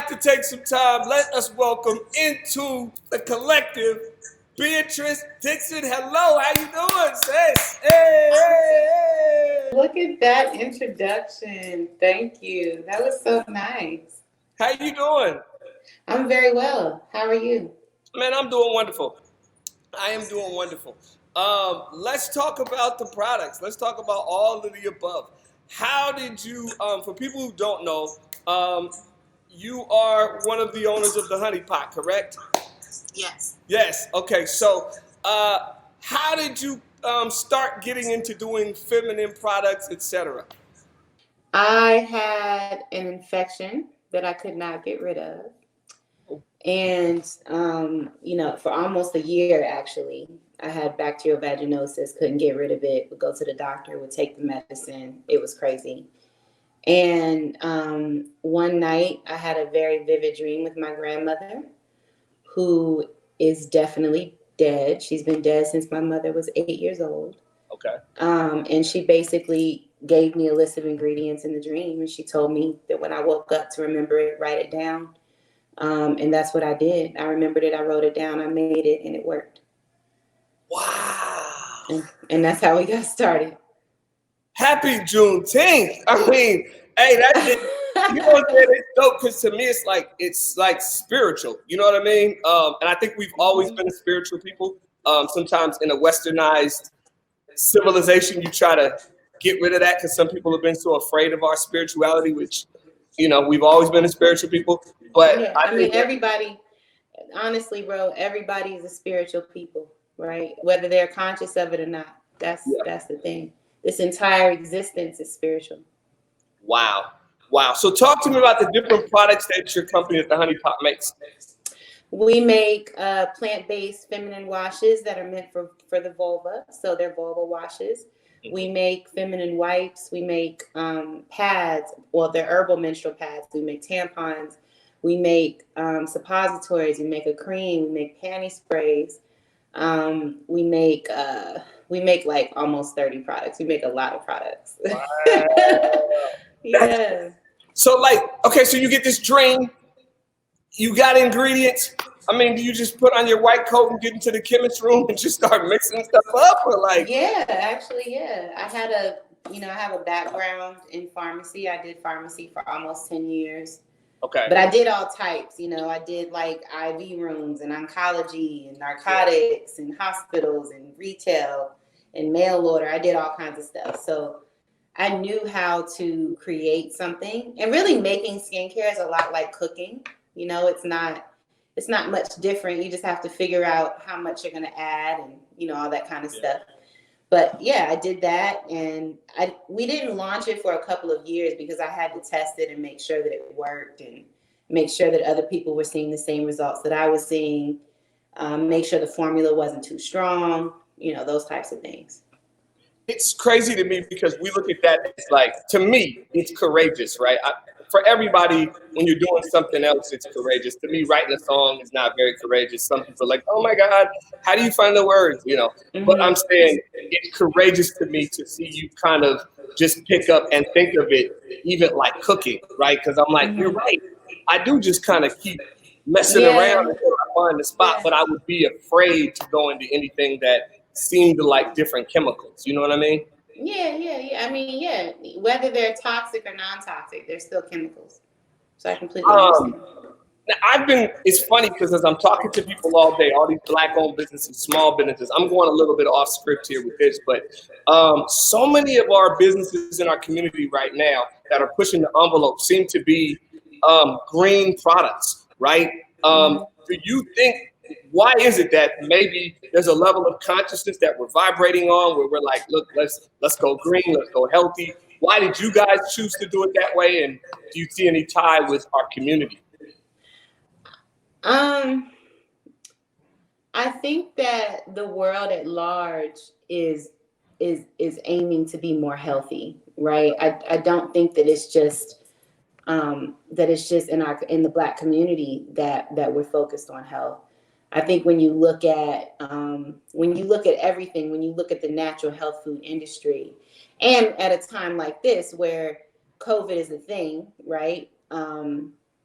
have to take some time. Let us welcome into the collective Beatrice Dixon. Hello, how you doing, sis? Hey, hey, hey. Look at that introduction. Thank you. That was so nice. How you doing? I'm very well. How are you? Man, I'm doing wonderful. I am doing wonderful. Let's talk about the products. Let's talk about all of the above. How did you, for people who don't know, you are one of the owners of the Honey Pot, correct? Yes. Yes. Okay. So, how did you start getting into doing feminine products, etc.? I had an infection that I could not get rid of. And, for almost a year, actually, I had bacterial vaginosis, couldn't get rid of it, would go to the doctor, would take the medicine. It was crazy. And one night I had a very vivid dream with my grandmother, who is definitely dead. She's been dead since my mother was 8 years old. Okay. And she basically gave me a list of ingredients in the dream. And she told me that when I woke up to remember it, write it down. And that's what I did. I remembered it. I wrote it down. I made it, and it worked. Wow. And that's how we got started. Happy Juneteenth. I mean, hey, that's it. You know what I'm saying? It's dope because to me, it's like spiritual. You know what I mean? And I think we've always been a spiritual people. Sometimes in a westernized civilization, you try to get rid of that because some people have been so afraid of our spirituality, which, we've always been a spiritual people. But yeah, I mean, everybody, honestly, bro, everybody is a spiritual people, right? Whether they're conscious of it or not. That's the thing. This entire existence is spiritual. Wow. So talk to me about the different products that your company at the Honey Pot makes. We make plant-based feminine washes that are meant for the vulva. So they're vulva washes. We make feminine wipes. We make pads. Well, they're herbal menstrual pads. We make tampons. We make suppositories. We make a cream. We make panty sprays. We make like almost 30 products. We make a lot of products. Wow. Yeah. So okay, so you get this dream, you got ingredients. I mean, do you just put on your white coat and get into the chemist room and just start mixing stuff up, or like? Yeah, actually, yeah. I have a background in pharmacy. I did pharmacy for almost 10 years. Okay. But I did all types, I did like IV rooms and oncology and narcotics and hospitals and retail and mail order. I did all kinds of stuff. So I knew how to create something, and really making skincare is a lot like cooking. It's not much different. You just have to figure out how much you're going to add and, all that kind of stuff. But yeah, I did that, and we didn't launch it for a couple of years because I had to test it and make sure that it worked and make sure that other people were seeing the same results that I was seeing, make sure the formula wasn't too strong, those types of things. It's crazy to me because we look at that, it's like, to me, it's courageous, right? For everybody, when you're doing something else, it's courageous. To me, writing a song is not very courageous. Some people are like, oh my God, how do you find the words? Mm-hmm. But I'm saying it's courageous to me to see you kind of just pick up and think of it, even like cooking, right? Because I'm like, you're right. I do just kind of keep messing around until I find the spot, but I would be afraid to go into anything that seemed like different chemicals. You know what I mean? Yeah. I mean, yeah. Whether they're toxic or non-toxic, they're still chemicals. So I completely understand. Now it's funny because as I'm talking to people all day, all these Black-owned businesses, small businesses, I'm going a little bit off script here with this, but so many of our businesses in our community right now that are pushing the envelope seem to be green products, right? Do you think, why is it that maybe there's a level of consciousness that we're vibrating on where we're like, look, let's go green, let's go healthy? Why did you guys choose to do it that way? And do you see any tie with our community? I think that the world at large is aiming to be more healthy, right? I don't think that it's just in the Black community that we're focused on health. I think when you look at everything, when you look at the natural health food industry, and at a time like this where COVID is a thing, right?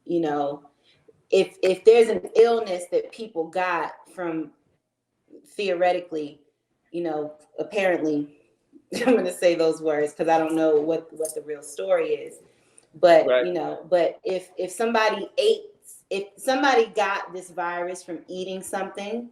you know, if there's an illness that people got from, theoretically, you know, apparently, I'm going to say those words because I don't know what the real story is, but Right. you know, but if somebody ate, if somebody got this virus from eating something,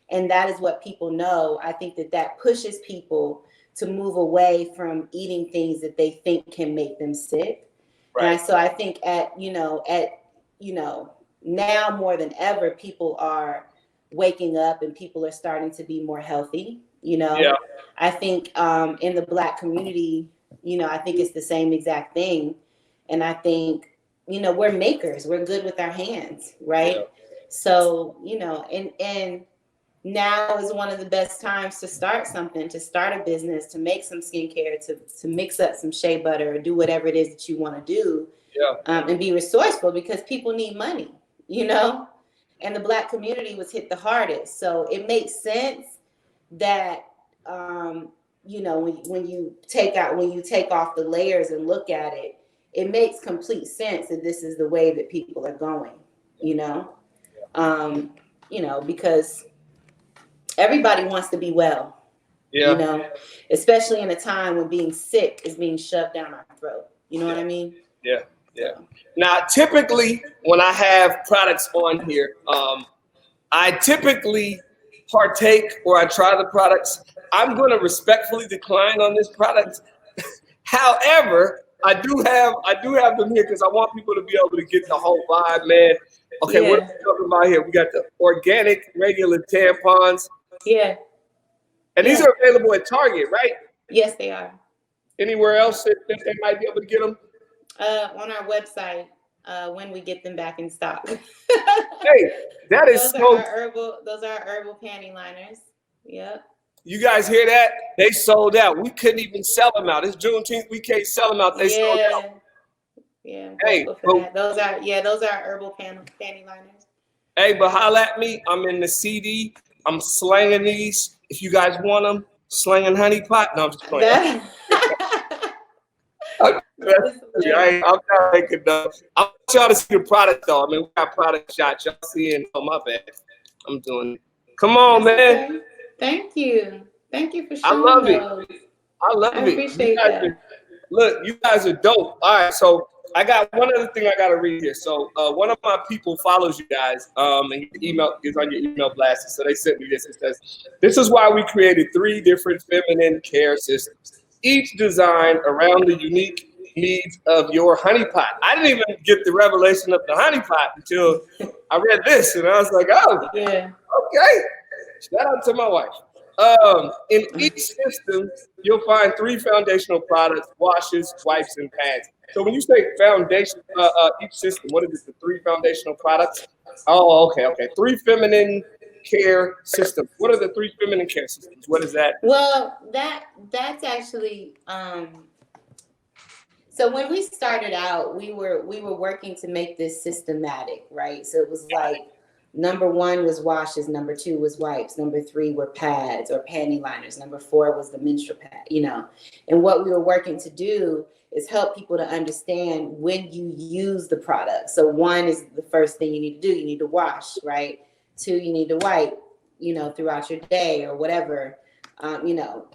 and that is what people know, I think that pushes people to move away from eating things that they think can make them sick. And Right. so I think you know, now more than ever, people are waking up and people are starting to be more healthy. You Yeah. know, I think in the Black community, you know, I think it's the same exact thing. And I think, you know, we're makers. We're good with our hands, Yeah. right? So, you know, and now is one of the best times to start something, to start a business, to make some skincare, to mix up some shea butter, or do whatever it is that you want to do, Yeah. and be resourceful, because people need money, you know? And the Black community was hit the hardest. So it makes sense that, you know, when you take off the layers and look at it, it makes complete sense that this is the way that people are going, you know? Um, you know, because everybody wants to be well, you Yeah. know, especially in a time when being sick is being shoved down our throat. You know what Yeah. I mean? Yeah. Yeah. So, Now, typically, when I have products on here, I typically partake or I try the products. I'm going to respectfully decline on this product. However, I do have them here because I want people to be able to get the whole vibe, man. Okay, what are yeah, we talking about here? We got the organic regular tampons, yeah, and these yeah. are available at Target, right? Yes, they are. Anywhere Yeah. else that they might be able to get them? On our website, when we get them back in stock. Hey, that is so. Those are our herbal panty liners. Yep. You guys hear that? They sold out. We couldn't even sell them out. It's Juneteenth. We can't sell them out. They sold out. Yeah. Yeah. I'm Hey, grateful for but that. Those are our herbal panty liners. But holla at me. I'm in the CD. I'm slanging these. If you guys want them, slanging honey pot. No, I'm just playing. That, I'm, that is hilarious. I'm not making no. I want y'all to see the product though. I mean, we got product shots. Y'all seeing? Oh my bad. I'm doing it. Come on, That's man. okay. Thank you. Thank you for I showing love it. those. I I love it. You appreciate guys that. are look. You guys are dope. All right, so I got one other thing I got to read here. So one of my people follows you guys, and your email is on your email blast. So they sent me this. It says, "This is why we created 3 different feminine care systems, each designed around the unique needs of your honeypot." I didn't even get the revelation of the honeypot until I read this, and I was like, "Oh, Yeah. okay." Shout out to my wife. In each system, you'll find 3 foundational products: washes, wipes, and pads. So when you say foundation, each system, what is it? The 3 foundational products? Oh, okay, okay. 3 feminine care systems. What are the 3 feminine care systems? What is that? Well, that's actually so when we started out, we were working to make this systematic, right? So it was like number 1 was washes, number 2 was wipes, number 3 were pads or panty liners, number 4 was the menstrual pad, you know. And what we were working to do is help people to understand when you use the product. So 1 is the first thing you need to do. You need to wash, right? 2, you need to wipe, you know, throughout your day or whatever, you know.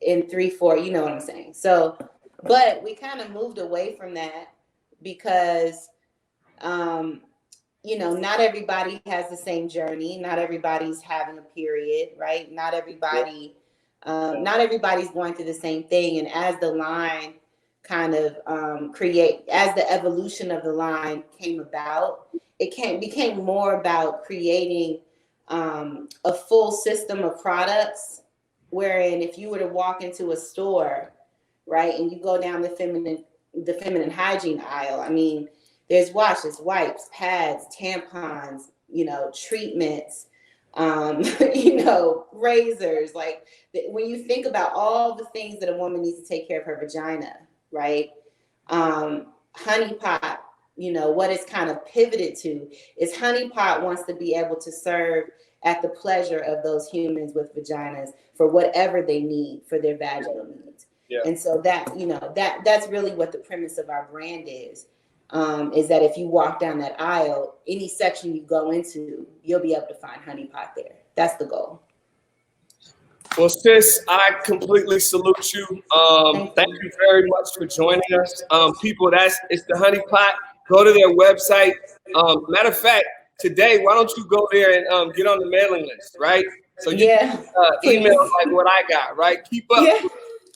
In 3, 4, you know what I'm saying. So, but we kind of moved away from that because, you know, not everybody has the same journey. Not everybody's having a period, right? Not everybody's going through the same thing. And as the line kind of as the evolution of the line came about, became more about creating a full system of products, wherein if you were to walk into a store, right, and you go down the feminine hygiene aisle, I mean, there's washes, wipes, pads, tampons, you know, treatments, you know, razors. Like when you think about all the things that a woman needs to take care of her vagina, right? Honey pot, you know, what it's kind of pivoted to is honey pot wants to be able to serve at the pleasure of those humans with vaginas for whatever they need for their vaginal needs. Yeah. And so that, you know, that's really what the premise of our brand is. is that if you walk down that aisle, any section you go into, you'll be able to find honey pot there. That's the goal. Well, sis, I completely salute you. Thank you very much for joining us. People, it's the Honey Pot. Go to their website. Matter of fact, today, why don't you go there and get on the mailing list, right? So you can email like what I got, right? Keep up. Yeah.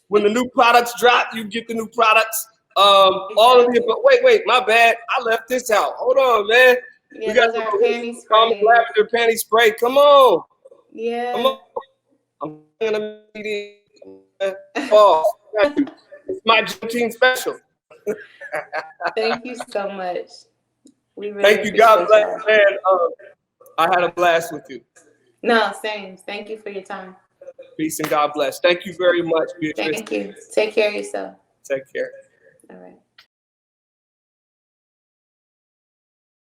When the new products drop, you get the new products. All of it. But wait, my bad. I left this out. Hold on, man. Yeah, we got those are panty spray. Lavender panty spray. Come on. Yeah. Come on. I'm gonna be off. It's my Juneteenth special. Thank you so much. We really Thank you. God bless, man. I had a blast with you. No, same. Thank you for your time. Peace and God bless. Thank you very much, Beatrice. Thank you. Take care of yourself. Take care. All right.